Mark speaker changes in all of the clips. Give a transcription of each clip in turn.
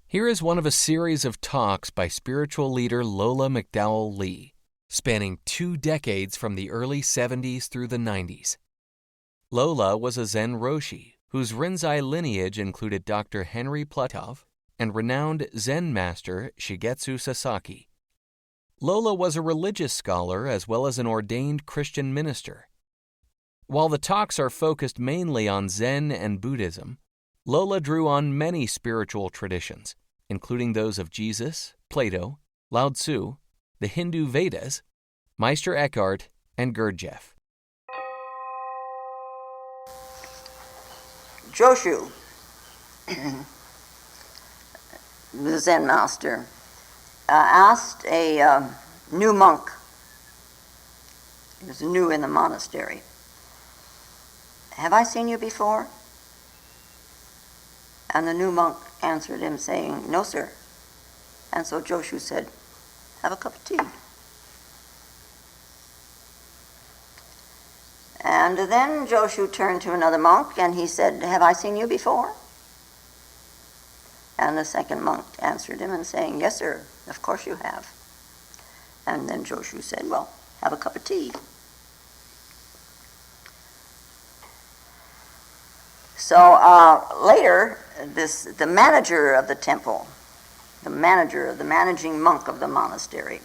Speaker 1: Here is one of a series of talks by spiritual leader Lola McDowell Lee, spanning 2 decades from the early 70s through the 90s. Lola was a Zen Roshi, whose Rinzai lineage included Dr. Henry Plutov and renowned Zen master Shigetsu Sasaki. Lola was a religious scholar as well as an ordained Christian minister. While the talks are focused mainly on Zen and Buddhism, Lola drew on many spiritual traditions, including those of Jesus, Plato, Lao Tzu, the Hindu Vedas, Meister Eckhart, and Gurdjieff.
Speaker 2: Joshu, the Zen master, asked a new monk, he was new in the monastery, "Have I seen you before?" And the new monk answered him saying, "No, sir." And so Joshu said, "Have a cup of tea." And then Joshu turned to another monk and he said, "Have I seen you before?" And the second monk answered him and saying, "Yes, sir, of course you have." And then Joshu said, "Well, have a cup of tea." So later, the manager of the temple, the managing monk of the monastery,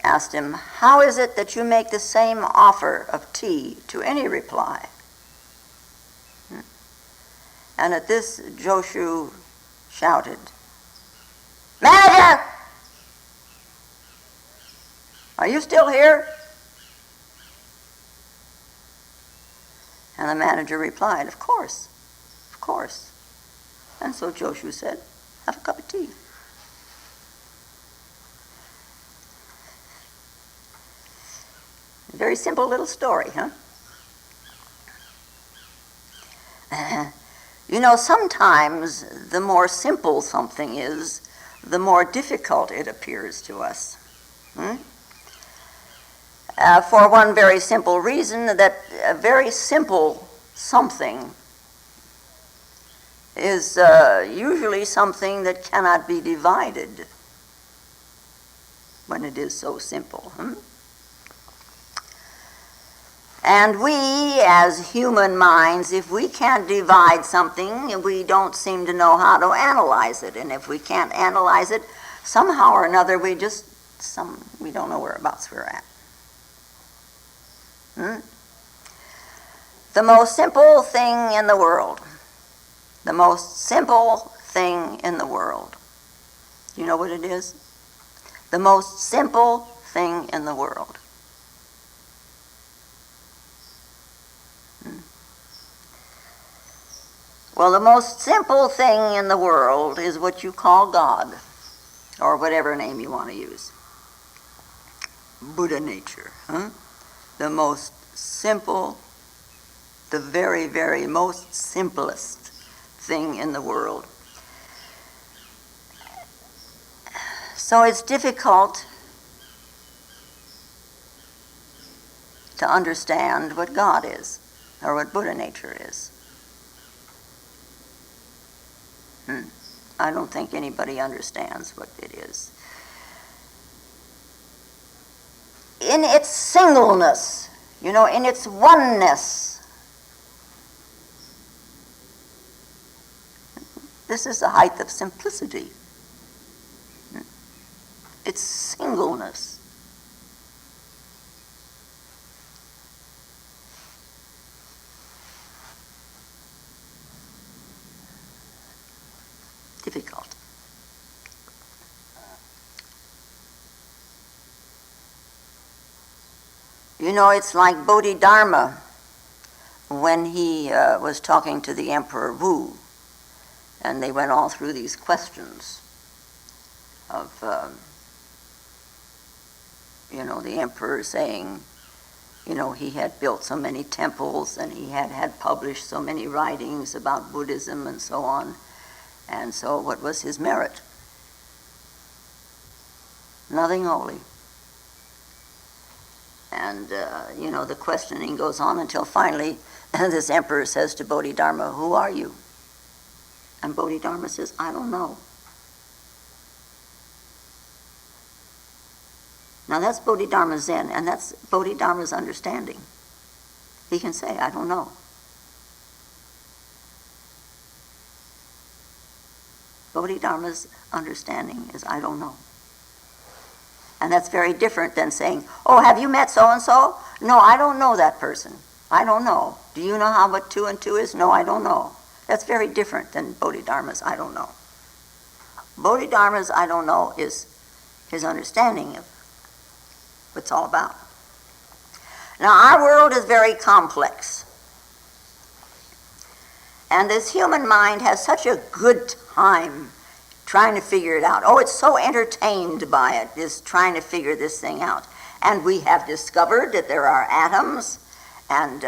Speaker 2: asked him, "How is it that you make the same offer of tea to any reply?" And at this, Joshu shouted, "Manager! Are you still here?" And the manager replied, "Of course, of course." And so Joshu said, "Have a cup of tea." Very simple little story, huh? Sometimes the more simple something is, the more difficult it appears to us. For one very simple reason, that a very simple something is usually something that cannot be divided when it is so simple. And we, as human minds, if we can't divide something, we don't seem to know how to analyze it. And if we can't analyze it, somehow or another, we don't know whereabouts we're at. The most simple thing in the world. The most simple thing in the world. You know what it is? The most simple thing in the world. Well, the most simple thing in the world is what you call God, or whatever name you want to use. Buddha nature. The most simple, the very, very most simplest thing in the world. So it's difficult to understand what God is, or what Buddha nature is. I don't think anybody understands what it is. In its singleness, in its oneness, this is the height of simplicity. Its singleness. Difficult. It's like Bodhidharma when he was talking to the Emperor Wu, and they went all through these questions of, the emperor saying, he had built so many temples and he had published so many writings about Buddhism and so on. And so what was his merit? Nothing holy. And, the questioning goes on until finally this emperor says to Bodhidharma, "Who are you?" And Bodhidharma says, I don't know. Now that's Bodhidharma Zen, and that's Bodhidharma's understanding. He can say, I don't know. Bodhidharma's understanding is, I don't know. And that's very different than saying, oh, have you met so-and-so? No, I don't know that person. I don't know. Do you know how what 2 and 2 is? No, I don't know. That's very different than Bodhidharma's I don't know. Bodhidharma's I don't know is his understanding of what it's all about. Now, our world is very complex. And this human mind has such a good time trying to figure it out. Oh, it's so entertained by it, is trying to figure this thing out. And we have discovered that there are atoms and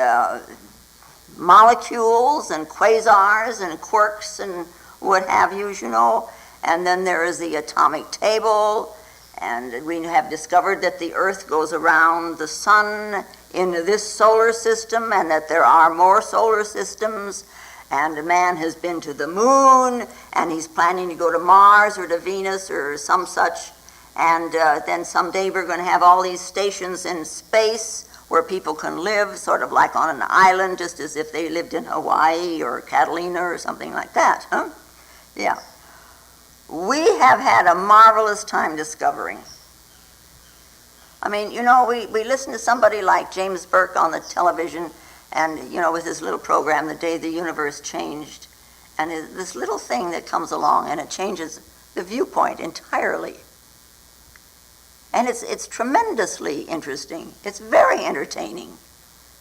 Speaker 2: molecules and quasars and quarks and what have you, you know. And then there is the atomic table. And we have discovered that the Earth goes around the sun in this solar system and that there are more solar systems. And man has been to the moon, and he's planning to go to Mars or to Venus or some such. And then someday we're going to have all these stations in space where people can live, sort of like on an island, just as if they lived in Hawaii or Catalina or something like that, huh? Yeah. We have had a marvelous time discovering. I mean, you know, we listen to somebody like James Burke on the television, and, you know, with his little program, The Day the Universe Changed, and this little thing that comes along, and it changes the viewpoint entirely. And it's tremendously interesting. It's very entertaining.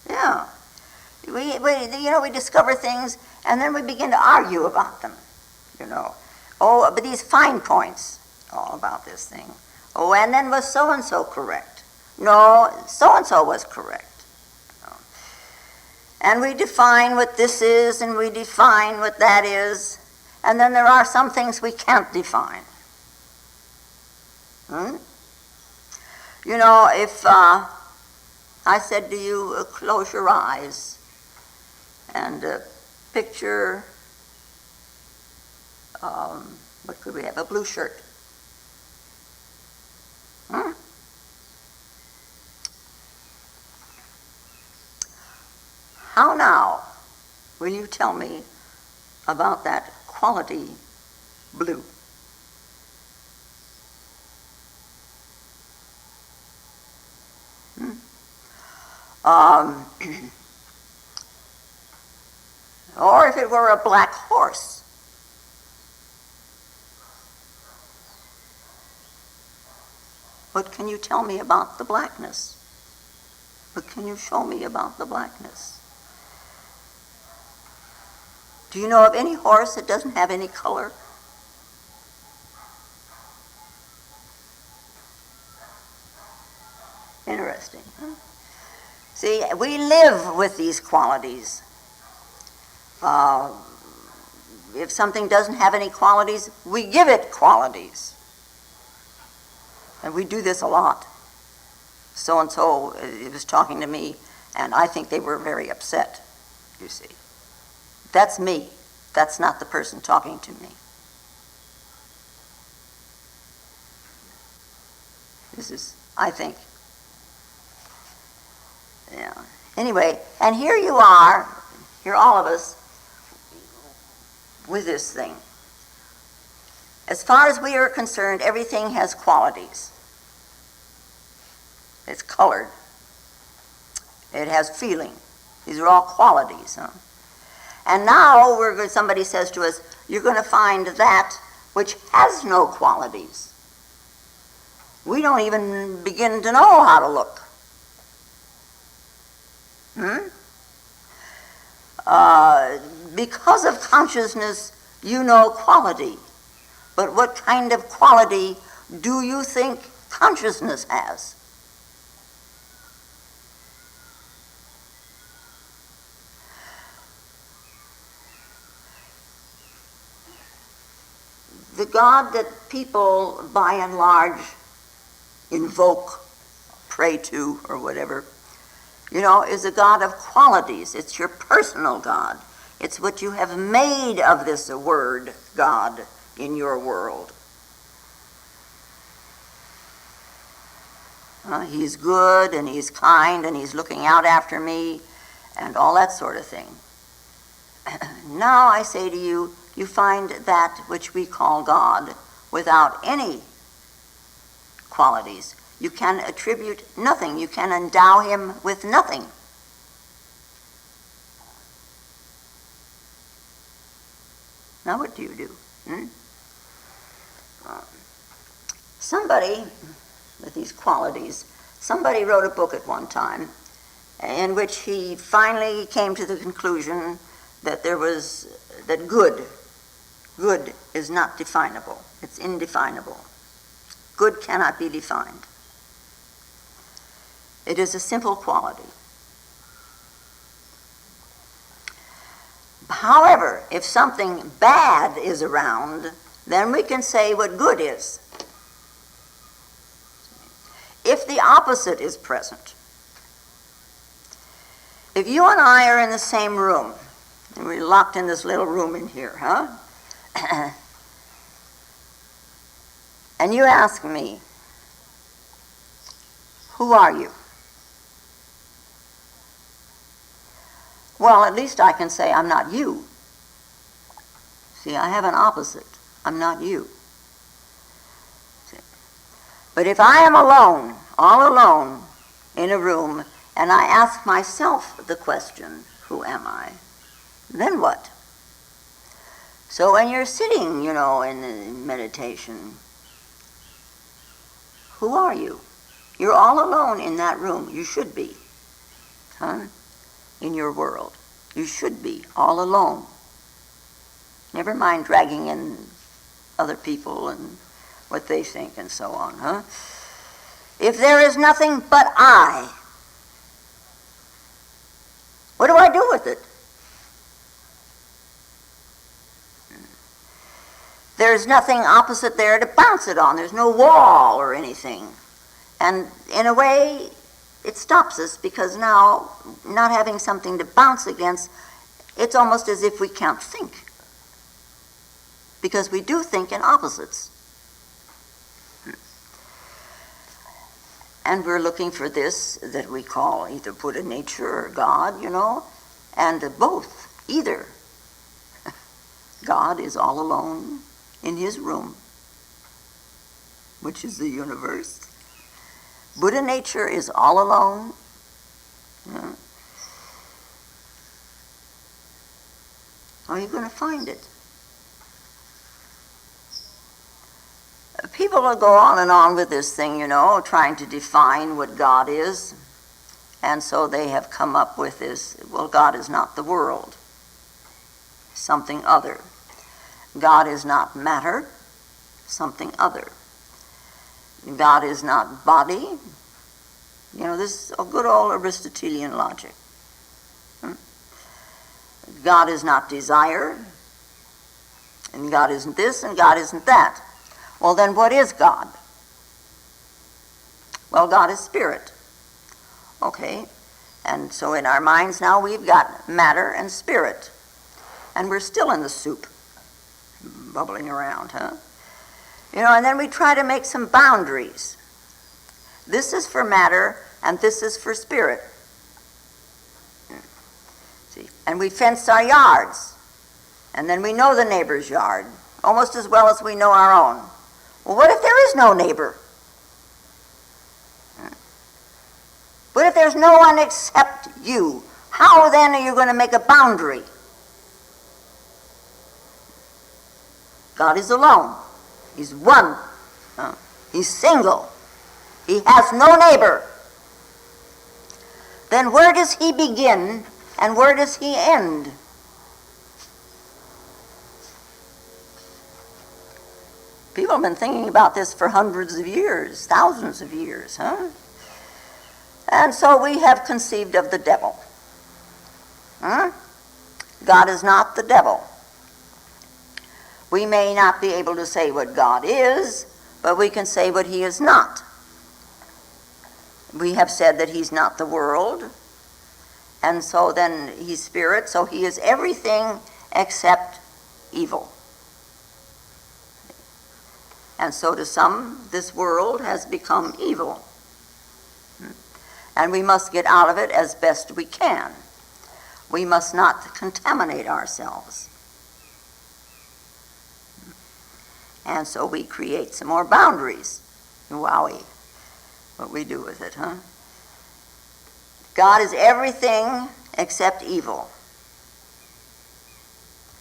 Speaker 2: Yeah. We discover things, and then we begin to argue about them, you know. Oh, but these fine points, all about this thing. Oh, and then was so-and-so correct? No, so-and-so was correct. And we define what this is, and we define what that is, and then there are some things we can't define. You know, if I said to you, close your eyes and picture, what could we have, a blue shirt. How now will you tell me about that quality blue? Or if it were a black horse. What can you tell me about the blackness? What can you show me about the blackness? Do you know of any horse that doesn't have any color? Interesting, huh? See, we live with these qualities. If something doesn't have any qualities, we give it qualities. And we do this a lot. So-and-so was talking to me, and I think they were very upset, you see. That's me. That's not the person talking to me. This is, I think. Yeah. Anyway, and here you are, here all of us, with this thing. As far as we are concerned, everything has qualities. It's colored. It has feeling. These are all qualities, huh? And now somebody says to us, you're going to find that which has no qualities. We don't even begin to know how to look. Because of consciousness, you know quality. But what kind of quality do you think consciousness has? The God that people, by and large, invoke, pray to, or whatever, you know, is a God of qualities. It's your personal God. It's what you have made of this word, God, in your world. He's good, and he's kind, and he's looking out after me, and all that sort of thing. Now I say to you, you find that which we call God without any qualities. You can attribute nothing. You can endow him with nothing. Now what do you do? Somebody with these qualities, somebody wrote a book at one time in which he finally came to the conclusion that good is not definable. It's indefinable. Good cannot be defined. It is a simple quality. However, if something bad is around, then we can say what good is. If the opposite is present, if you and I are in the same room, and we're locked in this little room in here, and you ask me, who are you? Well, at least I can say I'm not you. See, I have an opposite. I'm not you. See? But if I am alone, all alone, in a room, and I ask myself the question, who am I? Then what? So when you're sitting, in meditation, who are you? You're all alone in that room. You should be. In your world. You should be all alone. Never mind dragging in other people and what they think and so on, If there is nothing but I, what do I do with it? There's nothing opposite there to bounce it on. There's no wall or anything. And in a way, it stops us because now, not having something to bounce against, it's almost as if we can't think. Because we do think in opposites. And we're looking for this that we call either Buddha nature or God, and both, either. God is all alone in his room, which is the universe. Buddha nature is all alone. How are you going to find it? People will go on and on with this thing, trying to define what God is. And so they have come up with this, God is not the world. Something other. God is not matter. Something other. God is not body. This is a good old Aristotelian logic. God is not desire. And God isn't this, and God isn't that. Well, then what is God? Well, God is spirit. Okay. And so in our minds now we've got matter and spirit. And we're still in the soup, bubbling around, and then we try to make some boundaries. This is for matter, and this is for spirit. See? And we fence our yards. And then we know the neighbor's yard, almost as well as we know our own. Well, what if there is no neighbor? What if there's no one except you? How then are you going to make a boundary? God is alone. He's one. He's single. He has no neighbor. Then where does he begin and where does he end? People have been thinking about this for hundreds of years, thousands of years, And so we have conceived of the devil. God is not the devil. We may not be able to say what God is, but we can say what he is not. We have said that he's not the world, And so then he's spirit, so he is everything except evil. And so to some, this world has become evil. And we must get out of it as best we can. We must not contaminate ourselves. And so we create some more boundaries. Wowie, what we do with it, huh? God is everything except evil.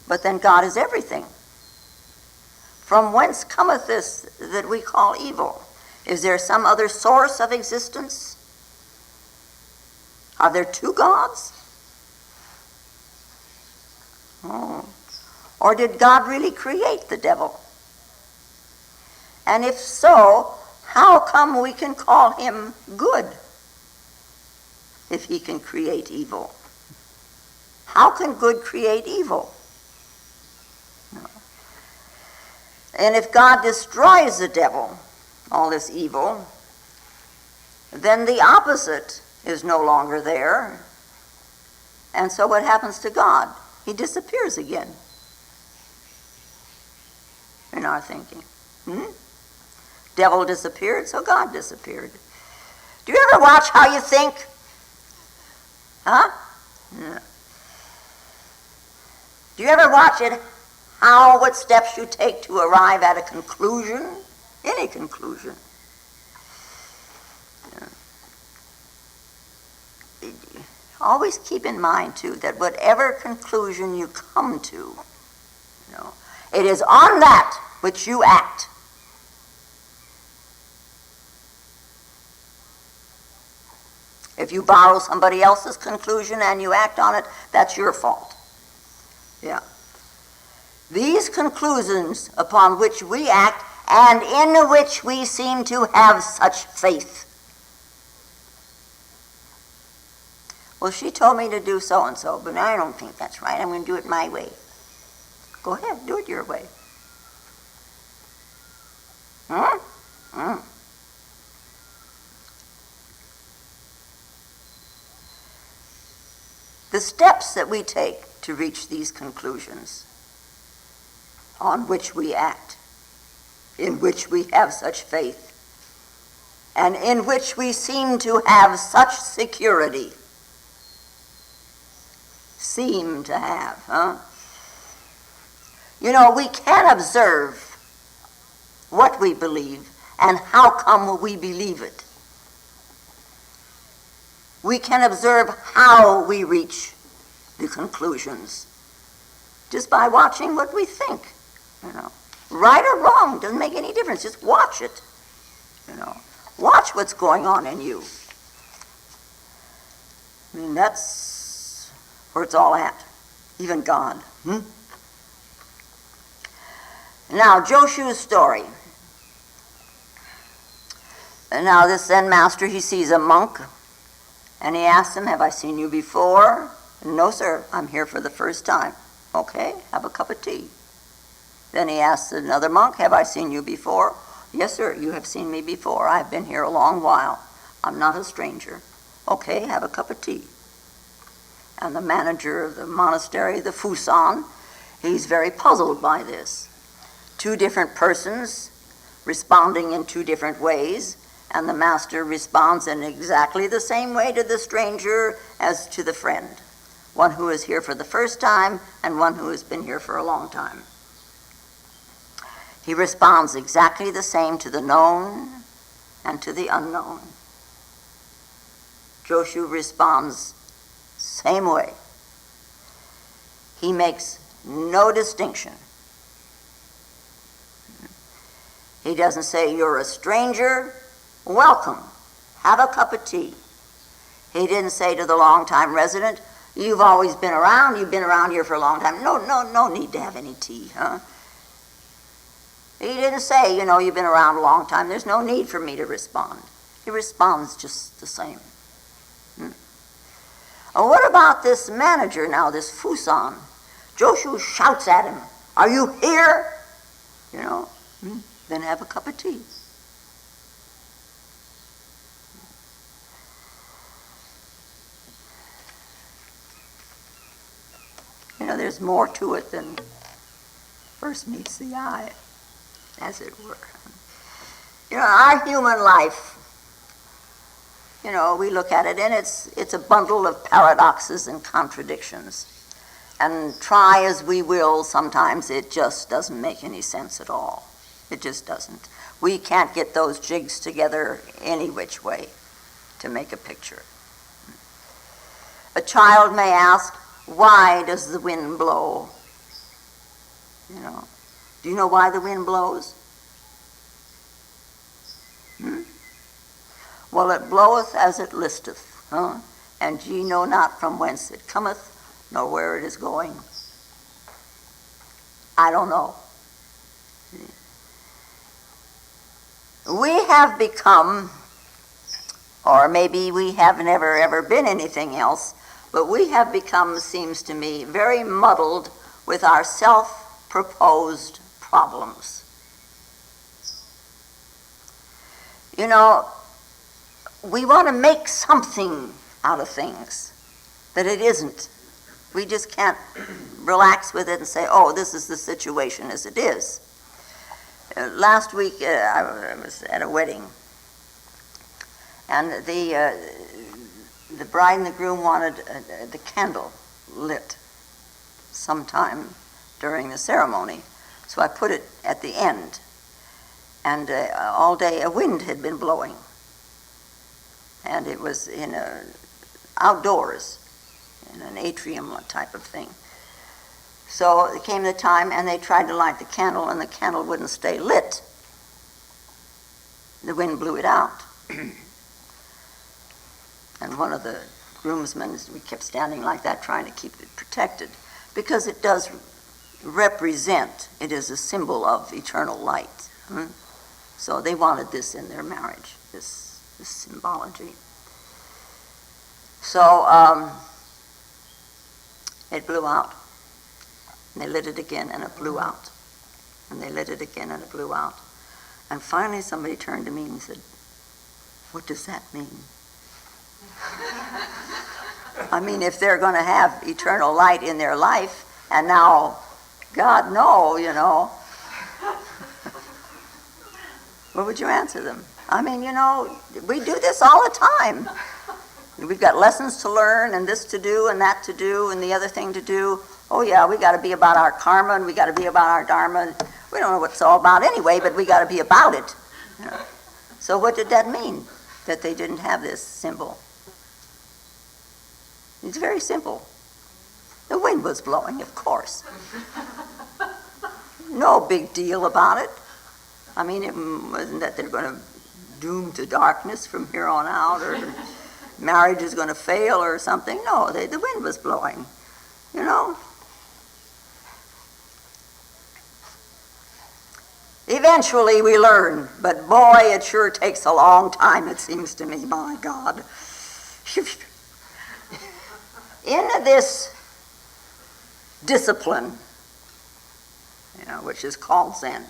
Speaker 2: But then God is everything. From whence cometh this that we call evil? Is there some other source of existence? Are there two gods? Oh. Or did God really create the devil? And if so, how come we can call him good if he can create evil? How can good create evil? No. And if God destroys the devil, all this evil, then the opposite is no longer there. And so what happens to God? He disappears again in our thinking. Devil disappeared, so God disappeared. Do you ever watch how you think? Huh? No. Do you ever watch it, what steps you take to arrive at a conclusion? Any conclusion. Always keep in mind, too, that whatever conclusion you come to, it is on that which you act. If you borrow somebody else's conclusion and you act on it, that's your fault. Yeah. These conclusions upon which we act and in which we seem to have such faith. Well, she told me to do so-and-so, but I don't think that's right. I'm going to do it my way. Go ahead, do it your way. The steps that we take to reach these conclusions on which we act, in which we have such faith, and in which we seem to have such security. Seem to have, huh? We can observe what we believe and how come we believe it. We can observe how we reach the conclusions just by watching what we think. Right or wrong doesn't make any difference. Just watch it. Watch what's going on in you. That's where it's all at. Even God. Now, Joshu's story. And now this Zen master, he sees a monk, and he asks him, "Have I seen you before?" "No, sir, I'm here for the first time." "Okay, have a cup of tea." Then he asks another monk, "Have I seen you before?" "Yes, sir, you have seen me before. I've been here a long while. I'm not a stranger." "Okay, have a cup of tea." And the manager of the monastery, the Fusan, he's very puzzled by this. Two different persons responding in two different ways, and the master responds in exactly the same way to the stranger as to the friend. One who is here for the first time and one who has been here for a long time. He responds exactly the same to the known and to the unknown. Joshu responds same way. He makes no distinction. He doesn't say, "You're a stranger, welcome, have a cup of tea." He didn't say to the long-time resident, "You've always been around, you've been around here for a long time. No need to have any tea, huh?" He didn't say, "You've been around a long time, there's no need for me to respond." He responds just the same. What about this manager now, this Fusan? Joshu shouts at him, "Are you here?" Then have a cup of tea. there's more to it than first meets the eye, as it were. Our human life, we look at it, and it's a bundle of paradoxes and contradictions. And try as we will, sometimes it just doesn't make any sense at all. It just doesn't. We can't get those jigs together any which way to make a picture. A child may ask, why does the wind blow? Do you know why the wind blows? Well, it bloweth as it listeth, and ye know not from whence it cometh, nor where it is going. I don't know. We have become, or maybe we have never ever been anything else, but we have become, seems to me, very muddled with our self-proposed problems. We want to make something out of things that it isn't. We just can't relax with it and say, oh, this is the situation as it is. Last week, I was at a wedding, and the bride and the groom wanted the candle lit sometime during the ceremony, so I put it at the end. And all day a wind had been blowing, and it was outdoors, in an atrium type of thing. So it came the time, and they tried to light the candle, and the candle wouldn't stay lit. The wind blew it out. And one of the groomsmen, we kept standing like that, trying to keep it protected, because it does represent, it is a symbol of eternal light. So they wanted this in their marriage, this symbology. So it blew out. And they lit it again, and it blew out. And they lit it again, and it blew out. And finally somebody turned to me and said, what does that mean? I mean, if they're going to have eternal light in their life, and now, God, no, what would you answer them? I mean, we do this all the time. We've got lessons to learn, and this to do, and that to do, and the other thing to do. Oh yeah, we got to be about our karma, and we got to be about our dharma. We don't know what it's all about anyway, but we got to be about it. So what did that mean, that they didn't have this symbol? It's very simple. The wind was blowing, of course. No big deal about it. I mean, it wasn't that they're going to doom to darkness from here on out, or marriage is going to fail or something. No, the wind was blowing, Eventually we learn, but boy, it sure takes a long time, it seems to me, my God. In this discipline, which is called Zen,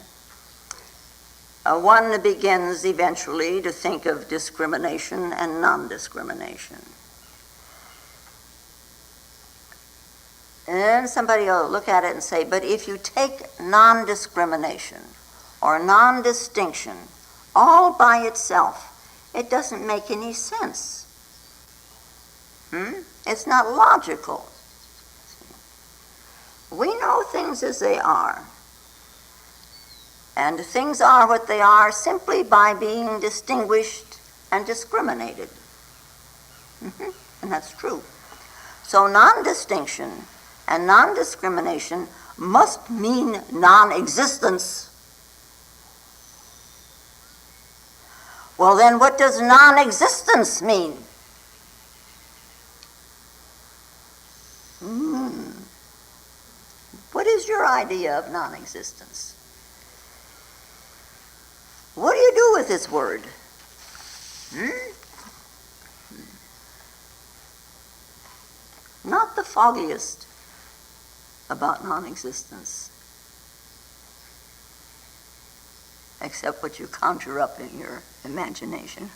Speaker 2: one begins eventually to think of discrimination and non-discrimination. And then somebody will look at it and say, but if you take non-discrimination or non-distinction all by itself, it doesn't make any sense. It's not logical. We know things as they are. And things are what they are simply by being distinguished and discriminated. And that's true. So non-distinction and non-discrimination must mean non-existence. Well, then what does non-existence mean? What is your idea of non-existence? What do you do with this word? Not the foggiest about non-existence, except what you conjure up in your imagination.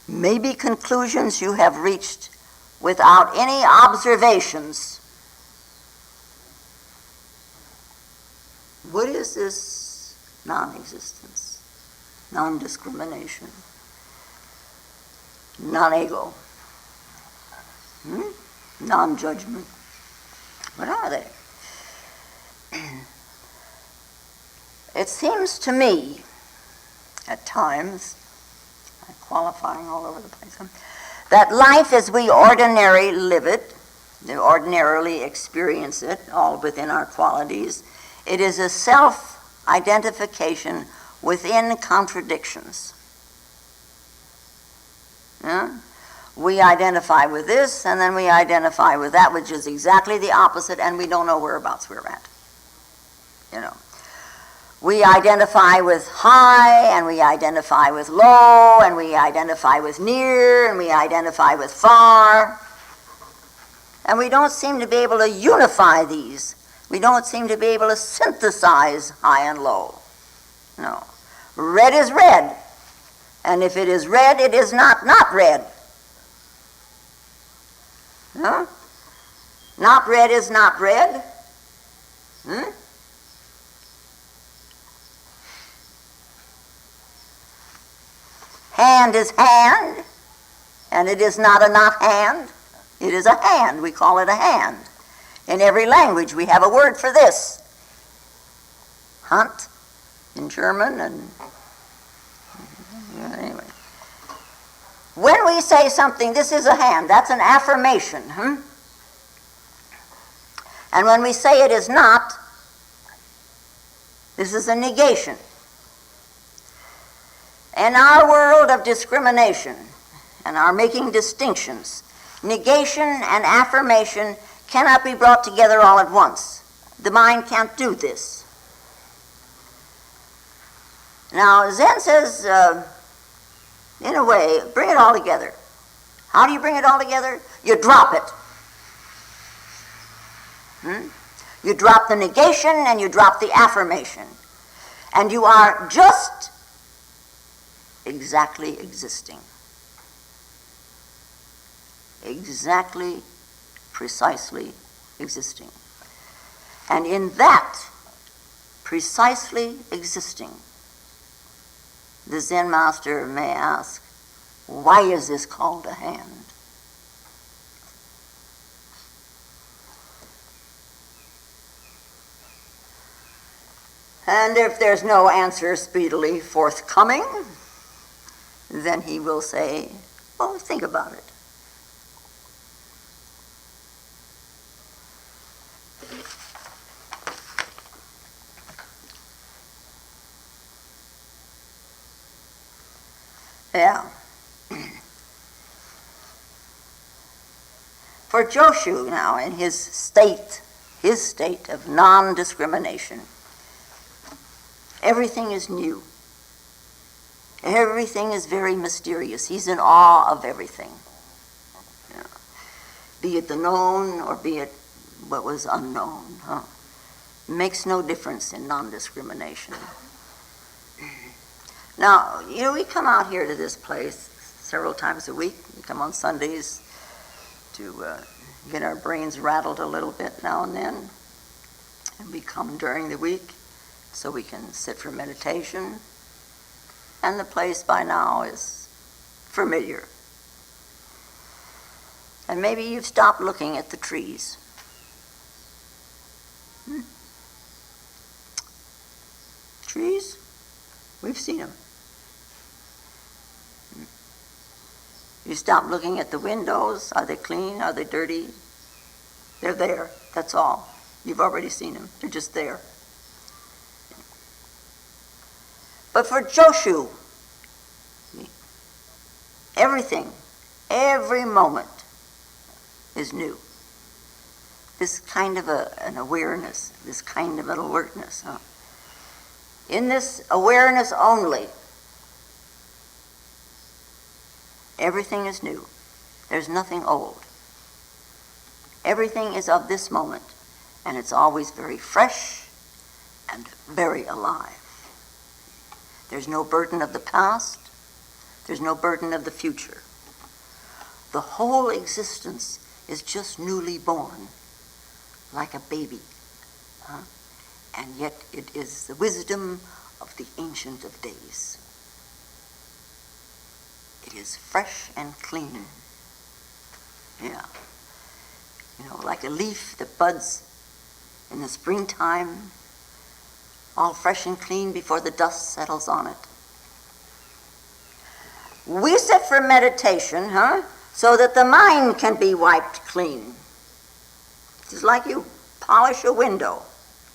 Speaker 2: Maybe conclusions you have reached without any observations what is this non-existence, non-discrimination, non-ego, non-judgment? What are they? It seems to me, at times, I'm qualifying all over the place, that life as we ordinarily live it, we ordinarily experience it, all within our qualities, it is a self-identification within contradictions. Yeah? We identify with this, and then we identify with that, which is exactly the opposite, and we don't know whereabouts we're at. You know. We identify with high, and we identify with low, and we identify with near, and we identify with far. And we don't seem to be able to unify these. We don't seem to be able to synthesize high and low. No. Red is red. And if it is red, it is not red. No? Not red is not red. Hand is hand, and it is not a not hand. It is a hand. We call it a hand. In every language, we have a word for this. Hand in German, and anyway. When we say something, this is a hand, that's an affirmation. And when we say it is not, this is a negation. In our world of discrimination and our making distinctions, negation and affirmation cannot be brought together all at once. The mind can't do this. Now, Zen says, in a way, bring it all together. How do you bring it all together? You drop it. You drop the negation and you drop the affirmation. And you are just exactly existing. Exactly, precisely existing. And in that precisely existing, the Zen master may ask, why is this called a hand? And if there's no answer speedily forthcoming, then he will say, well, think about it. Yeah. For Joshu now, in his state of non-discrimination, everything is new. Everything is very mysterious. He's in awe of everything. Yeah. Be it the known or be it what was unknown. Makes no difference in non-discrimination. Now, we come out here to this place several times a week. We come on Sundays to get our brains rattled a little bit now and then. And we come during the week so we can sit for meditation. And the place by now is familiar. And maybe you've stopped looking at the trees. Trees? We've seen them. You stop looking at the windows. Are they clean? Are they dirty? They're there. That's all. You've already seen them. They're just there. But for Joshu, everything, every moment is new. This kind of an awareness, this kind of an alertness. In this awareness only, everything is new. There's nothing old. Everything is of this moment, and it's always very fresh and very alive. There's no burden of the past. There's no burden of the future. The whole existence is just newly born, like a baby. and yet it is the wisdom of the Ancient of Days. It is fresh and clean. Yeah. Like a leaf that buds in the springtime, all fresh and clean before the dust settles on it. We sit for meditation, so that the mind can be wiped clean. It's like you polish a window,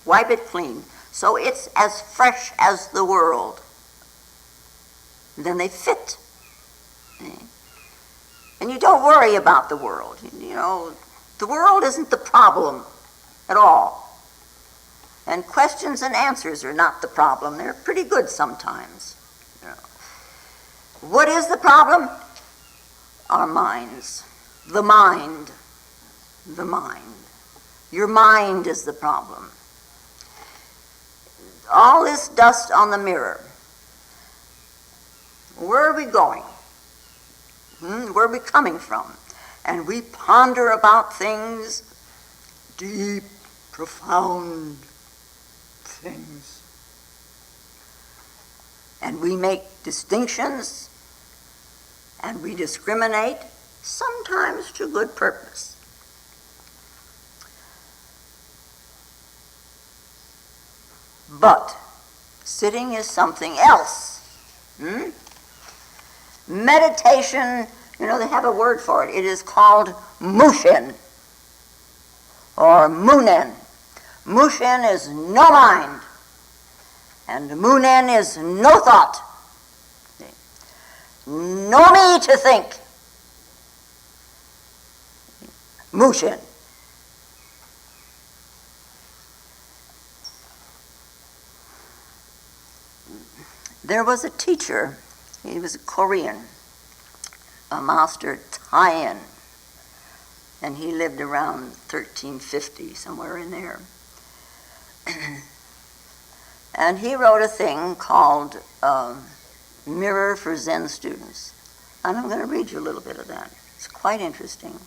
Speaker 2: wipe it clean, so it's as fresh as the world. And then they fit. And you don't worry about the world. The world isn't the problem at all. And questions and answers are not the problem. They're pretty good sometimes. What is the problem? Our minds. The mind. The mind. Your mind is the problem. All this dust on the mirror. Where are we going? Where are we coming from? And we ponder about things, deep, profound things. And we make distinctions, and we discriminate, sometimes to good purpose. But sitting is something else. Meditation, they have a word for it. It is called mushin, or munen. Mushin is no mind, and munen is no thought. No me to think. Mushin. There was a teacher, he was a Korean, a master Thaien, and he lived around 1350, somewhere in there. And he wrote a thing called Mirror for Zen Students. And I'm going to read you a little bit of that. It's quite interesting.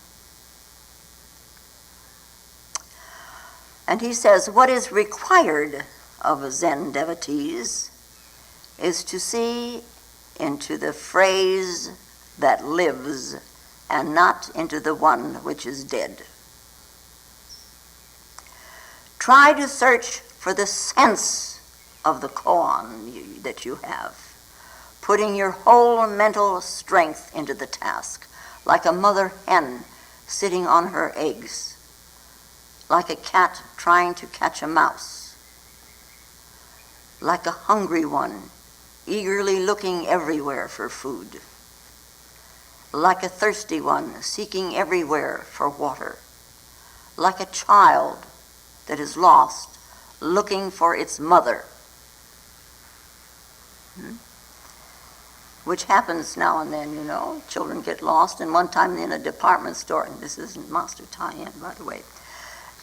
Speaker 2: And he says, what is required of Zen devotees is to see into the phrase that lives and not into the one which is dead. Try to search for the sense of the koan that you have, putting your whole mental strength into the task, like a mother hen sitting on her eggs, like a cat trying to catch a mouse, like a hungry one eagerly looking everywhere for food, like a thirsty one seeking everywhere for water, like a child that is lost looking for its mother, which happens now and then, Children get lost. And one time in a department store, and this isn't Master Thaien, by the way,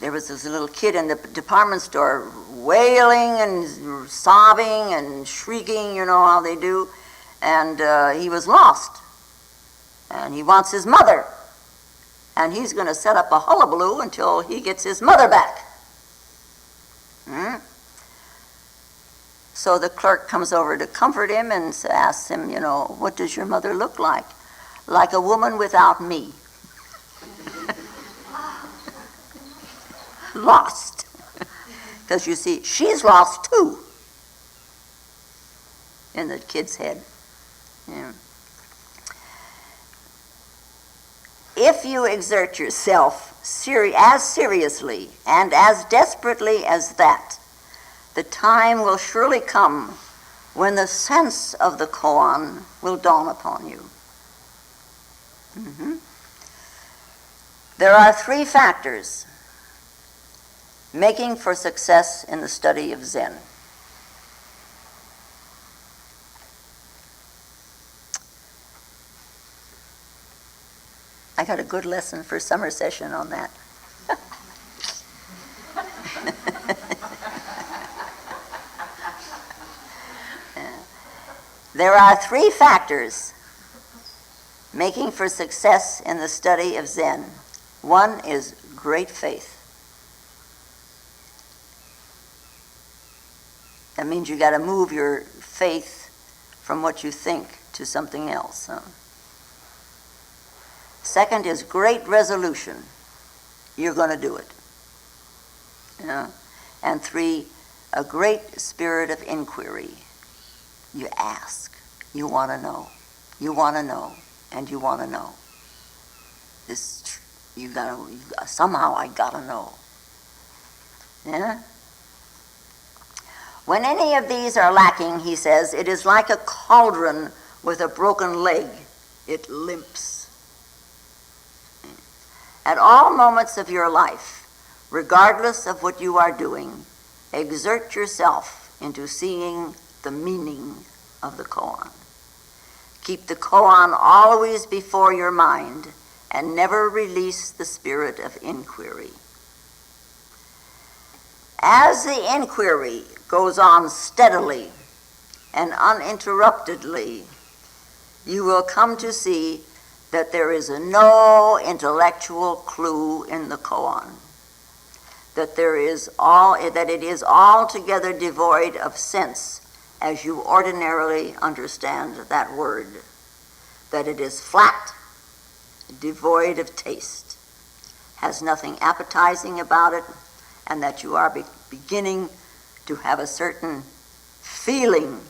Speaker 2: there was this little kid in the department store wailing and sobbing and shrieking, how they do, and he was lost. And he wants his mother. And he's going to set up a hullabaloo until he gets his mother back. So the clerk comes over to comfort him and asks him, what does your mother look like? Like a woman without me. Lost. Because you see, she's lost too. In the kid's head. Yeah. If you exert yourself as seriously and as desperately as that, the time will surely come when the sense of the koan will dawn upon you. There are 3 factors making for success in the study of Zen. I got a good lesson for summer session on that. There are 3 factors making for success in the study of Zen. One is great faith. That means you got to move your faith from what you think to something else. Second is great resolution. You're going to do it. And 3, a great spirit of inquiry. You ask. You want to know. You want to know. And you want to know. Somehow I got to know. Yeah? When any of these are lacking, he says, it is like a cauldron with a broken leg. It limps. At all moments of your life, regardless of what you are doing, exert yourself into seeing the meaning of the koan. Keep the koan always before your mind and never release the spirit of inquiry. As the inquiry goes on steadily and uninterruptedly, you will come to see that there is no intellectual clue in the koan, that it is altogether devoid of sense as you ordinarily understand that word, that it is flat, devoid of taste, has nothing appetizing about it, and that you are beginning to have a certain feeling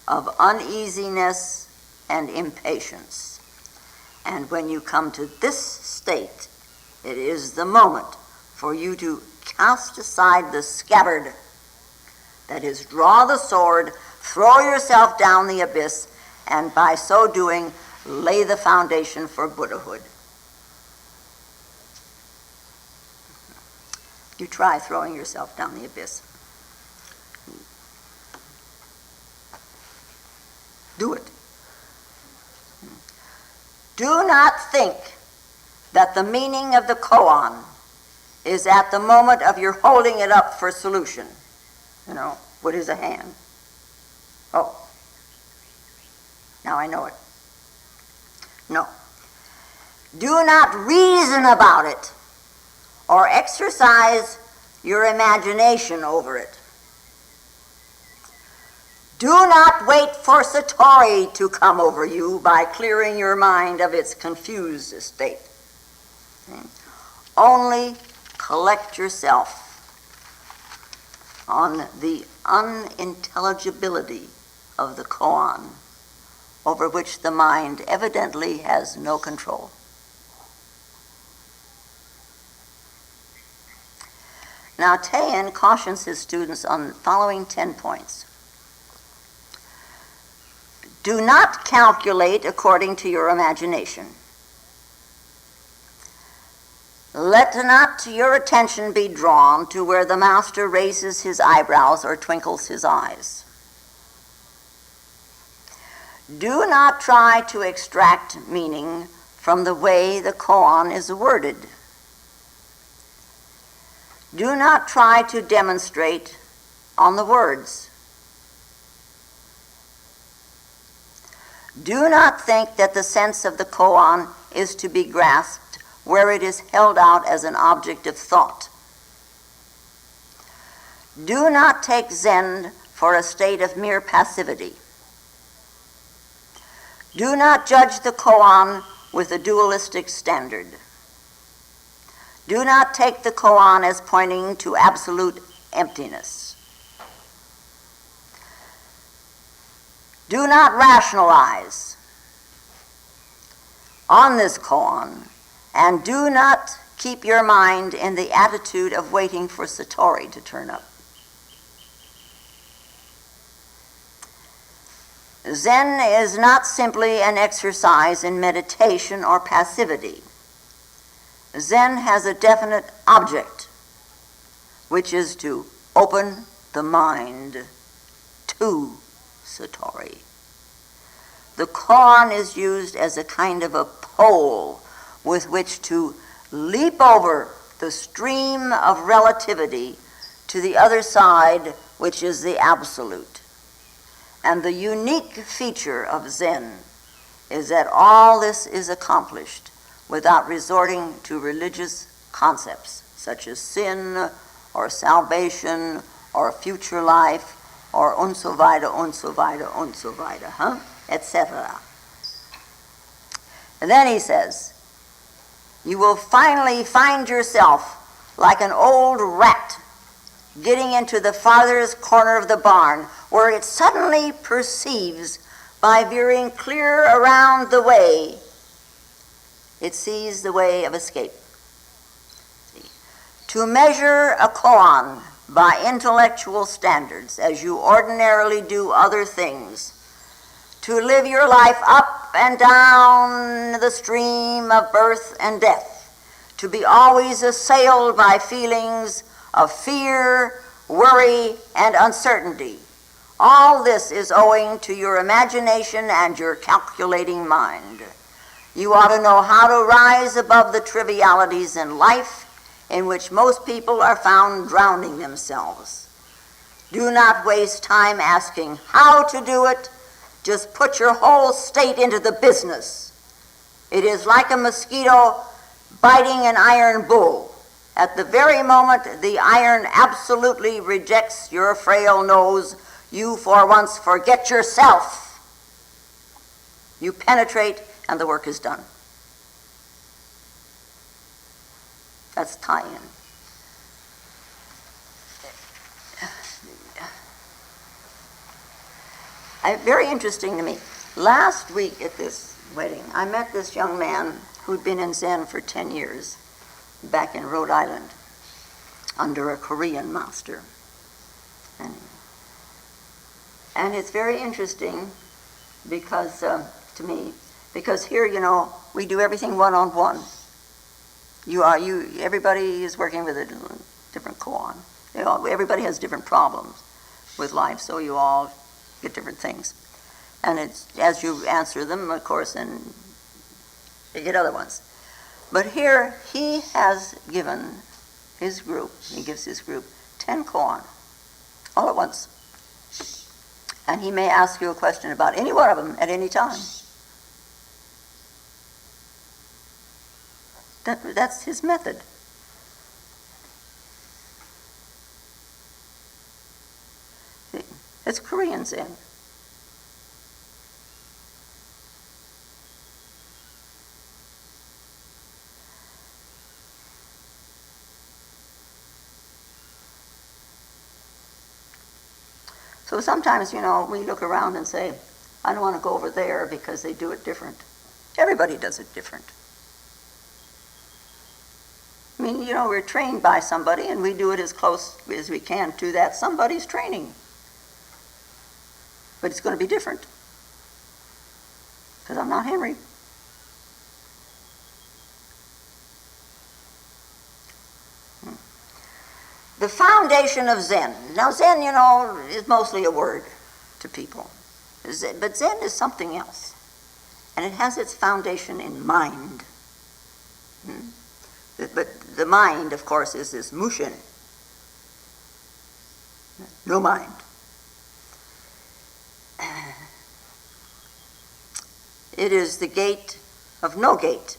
Speaker 2: of uneasiness and impatience. And when you come to this state, it is the moment for you to cast aside the scabbard, that is, draw the sword, throw yourself down the abyss, and by so doing, lay the foundation for Buddhahood. You try throwing yourself down the abyss. Do it. Do not think that the meaning of the koan is at the moment of your holding it up for solution. What is a hand? Oh, now I know it. No. Do not reason about it or exercise your imagination over it. Do not wait for satori to come over you by clearing your mind of its confused state. Only collect yourself on the unintelligibility of the koan, over which the mind evidently has no control. Now, Teien cautions his students on the following 10 points. Do not calculate according to your imagination. Let not your attention be drawn to where the master raises his eyebrows or twinkles his eyes. Do not try to extract meaning from the way the koan is worded. Do not try to demonstrate on the words. Do not think that the sense of the koan is to be grasped where it is held out as an object of thought. Do not take Zen for a state of mere passivity. Do not judge the koan with a dualistic standard. Do not take the koan as pointing to absolute emptiness. Do not rationalize on this koan, and do not keep your mind in the attitude of waiting for satori to turn up. Zen is not simply an exercise in meditation or passivity. Zen has a definite object, which is to open the mind to satori. The koan is used as a kind of a pole with which to leap over the stream of relativity to the other side, which is the absolute. And the unique feature of Zen is that all this is accomplished without resorting to religious concepts such as sin or salvation or future life, or und so weiter, und so weiter, und so weiter, etc. And then he says, you will finally find yourself like an old rat getting into the farthest corner of the barn, where it suddenly perceives, by veering clear around the way, it sees the way of escape. See? To measure a koan by intellectual standards, as you ordinarily do other things, to live your life up and down the stream of birth and death, to be always assailed by feelings of fear, worry, and uncertainty. All this is owing to your imagination and your calculating mind. You ought to know how to rise above the trivialities in life in which most people are found drowning themselves. Do not waste time asking how to do it. Just put your whole state into the business. It is like a mosquito biting an iron bull. At the very moment the iron absolutely rejects your frail nose, you for once forget yourself. You penetrate and the work is done. That's tie-in. Very interesting to me. Last week at this wedding, I met this young man who'd been in Zen for 10 years back in Rhode Island under a Korean master. And it's very interesting because, to me, because here, we do everything one-on-one. Everybody is working with a different koan. Everybody has different problems with life, so you all get different things. And it's as you answer them, of course, and you get other ones. But here, he has given his group, 10 koan, all at once. And he may ask you a question about any one of them at any time. That's his method. See, it's Korean Zen. So sometimes, we look around and say, I don't want to go over there because they do it different. Everybody does it different. I mean, we're trained by somebody and we do it as close as we can to that somebody's training. But it's going to be different. Because I'm not Henry. The foundation of Zen. Now Zen, is mostly a word to people. But Zen is something else. And it has its foundation in mind. But the mind, of course, is this mushin. No mind. It is the gate of no gate,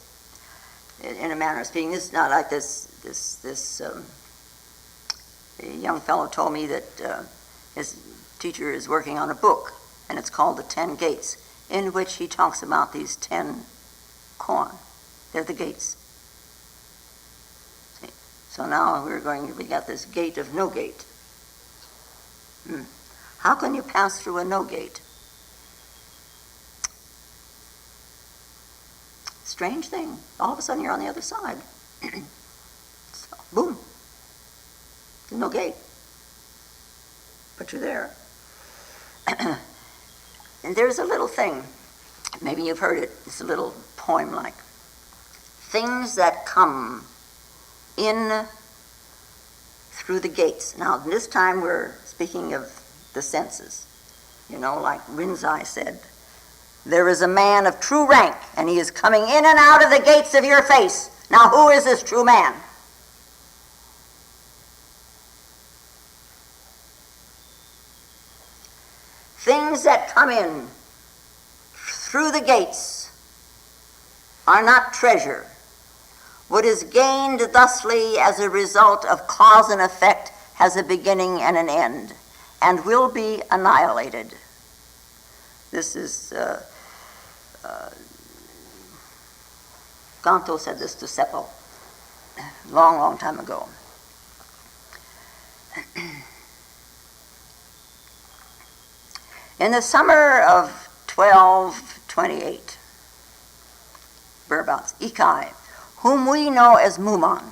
Speaker 2: in a manner of speaking. It's not like this young fellow told me that his teacher is working on a book, and it's called The 10 Gates, in which he talks about these 10 koan. They're the gates. See? So now we got this gate of no gate. How can you pass through a no gate? Strange thing. All of a sudden you're on the other side. So, boom. There's no gate. But you're there. And there's a little thing. Maybe you've heard it. It's a little poem-like. Things that come in through the gates. Now, this time we're speaking of the senses. Like Rinzai said, there is a man of true rank, and he is coming in and out of the gates of your face. Now, who is this true man? Things that come in through the gates are not treasure. What is gained thusly as a result of cause and effect has a beginning and an end. and will be annihilated. This is, Ganto said this to Seppo a long, long time ago. In the summer of 1228, whereabouts, Ikai, whom we know as Muman,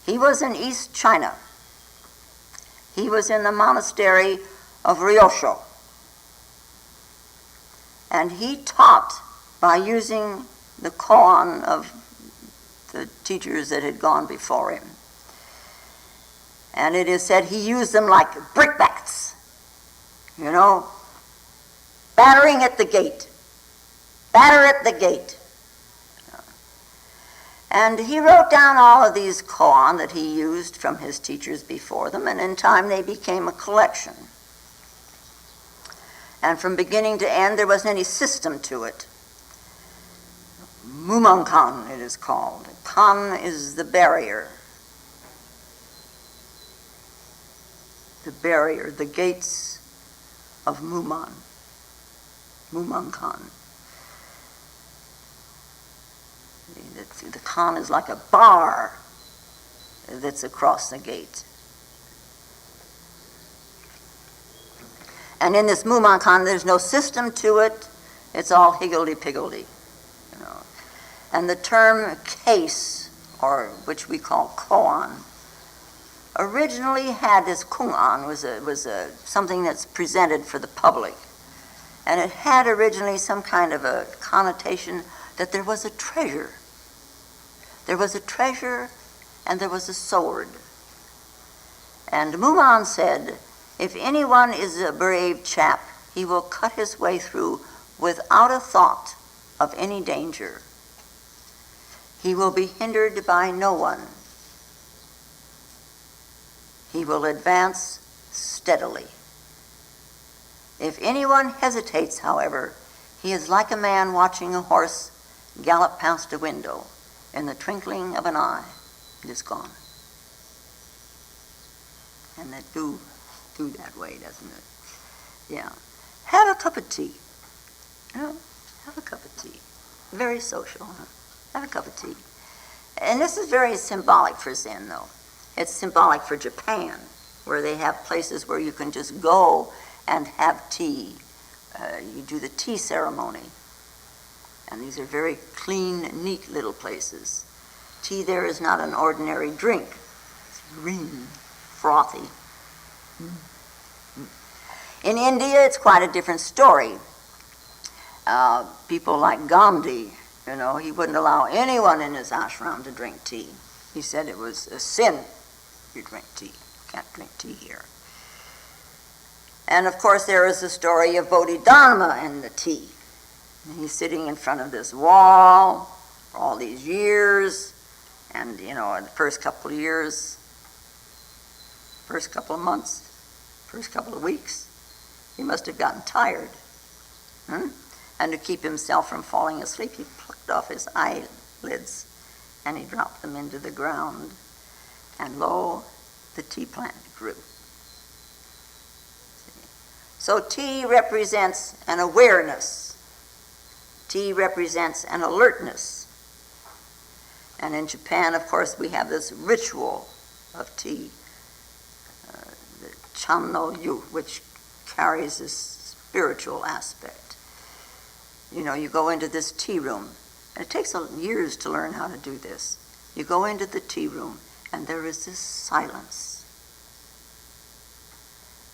Speaker 2: he was in East China. He was in the monastery of Ryosho. And he taught by using the Koan of the teachers that had gone before him. And it is said he used them like brickbats, battering at the gate. Batter at the gate. And he wrote down all of these koan that he used from his teachers before them, and in time they became a collection. And from beginning to end, there wasn't any system to it. Mumankan, it is called. Kan is the barrier. The barrier, the gates of Muman. Mumankan. The kan is like a bar that's across the gate. And in this Mumankan, there's no system to it. It's all higgledy-piggledy. And the term case, or which we call koan, originally had this kungan, was something that's presented for the public. And it had originally some kind of a connotation that there was a treasure. There was a treasure and there was a sword. And Muman said, if anyone is a brave chap, he will cut his way through without a thought of any danger. He will be hindered by no one. He will advance steadily. If anyone hesitates, however, he is like a man watching a horse gallop past a window. In the twinkling of an eye, it is gone. And that do that way, doesn't it? Yeah. Have a cup of tea. Have a cup of tea. Very social, huh? Have a cup of tea. And this is very symbolic for Zen, though. It's symbolic for Japan, where they have places where you can just go and have tea. You do the tea ceremony. And these are very clean, neat little places. Tea there is not an ordinary drink. It's green, frothy. In India, it's quite a different story. People like Gandhi, he wouldn't allow anyone in his ashram to drink tea. He said it was a sin if you drink tea. You can't drink tea here. And of course, there is the story of Bodhidharma and the tea. And he's sitting in front of this wall for all these years, and in the first couple of years, first couple of months, first couple of weeks, he must have gotten tired. And to keep himself from falling asleep, he plucked off his eyelids and he dropped them into the ground, and lo, the tea plant grew. So tea represents an awareness. Tea represents an alertness. And in Japan, of course, we have this ritual of tea, the chan no yu, which carries this spiritual aspect. You go into this tea room, and it takes years to learn how to do this. You go into the tea room, and there is this silence.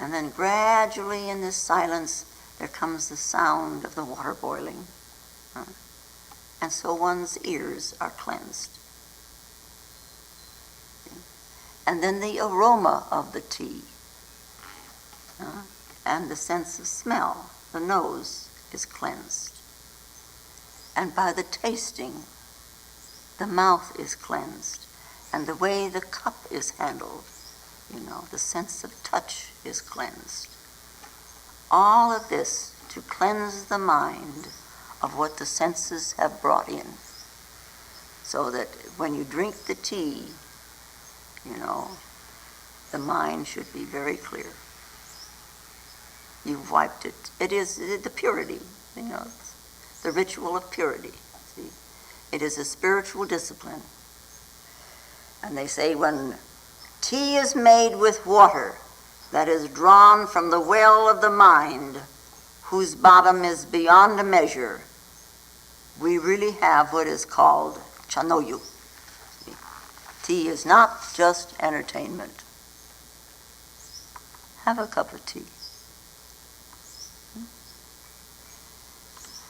Speaker 2: And then gradually in this silence, there comes the sound of the water boiling. And so one's ears are cleansed. And then the aroma of the tea and the sense of smell, the nose, is cleansed. And by the tasting, the mouth is cleansed. And the way the cup is handled, the sense of touch is cleansed. All of this to cleanse the mind of what the senses have brought in, so that when you drink the tea, the mind should be very clear. You've wiped it. It is the purity, the ritual of purity. See, it is a spiritual discipline. And they say when tea is made with water that is drawn from the well of the mind, whose bottom is beyond measure, we really have what is called chanoyu. Tea is not just entertainment. Have a cup of tea.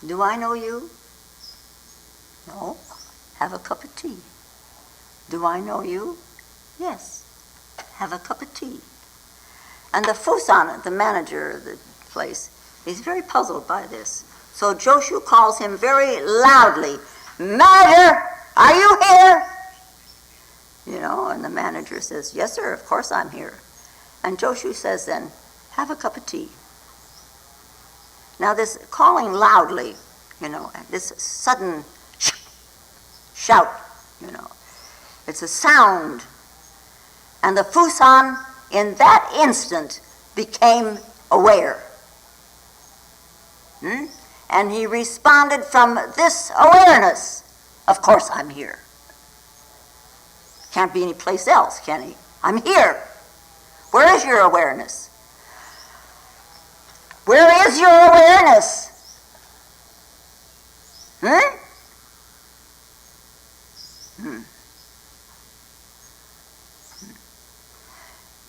Speaker 2: Do I know you? No. Have a cup of tea. Do I know you? Yes. Have a cup of tea. And the Fusan, the manager of the place, is very puzzled by this. So Joshu calls him very loudly, "Manager, are you here?" And the manager says, "Yes, sir, of course I'm here." And Joshu says then, "Have a cup of tea." Now this calling loudly, this sudden shout, it's a sound. And the Fusan in that instant became aware. And he responded from this awareness, "Of course I'm here. Can't be any place else, can he? I'm here. Where is your awareness? Where is your awareness?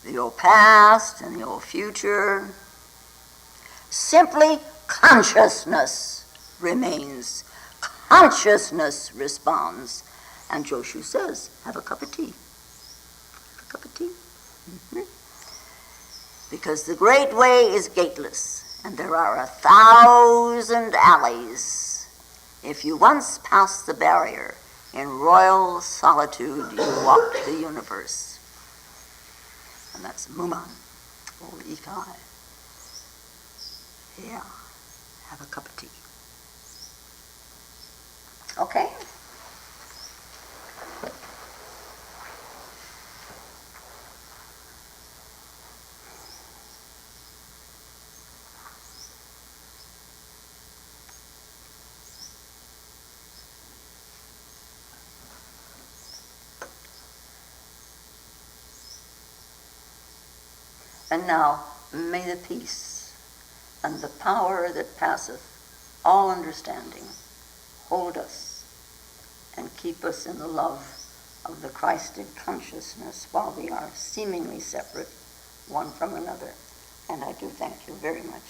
Speaker 2: The old past and the old future. Simply consciousness remains. Consciousness responds. And Joshu says, "Have a cup of tea." Have a cup of tea. Because the great way is gateless, and there are 1,000 alleys. If you once pass the barrier, in royal solitude you walk the universe. And that's Muman, or Ikai. Yeah, have a cup of tea. Okay? And now, may the peace and the power that passeth all understanding hold us and keep us in the love of the Christed consciousness while we are seemingly separate one from another. And I do thank you very much.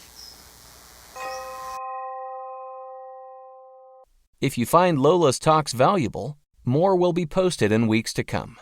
Speaker 1: If you find Lola's talks valuable, more will be posted in weeks to come.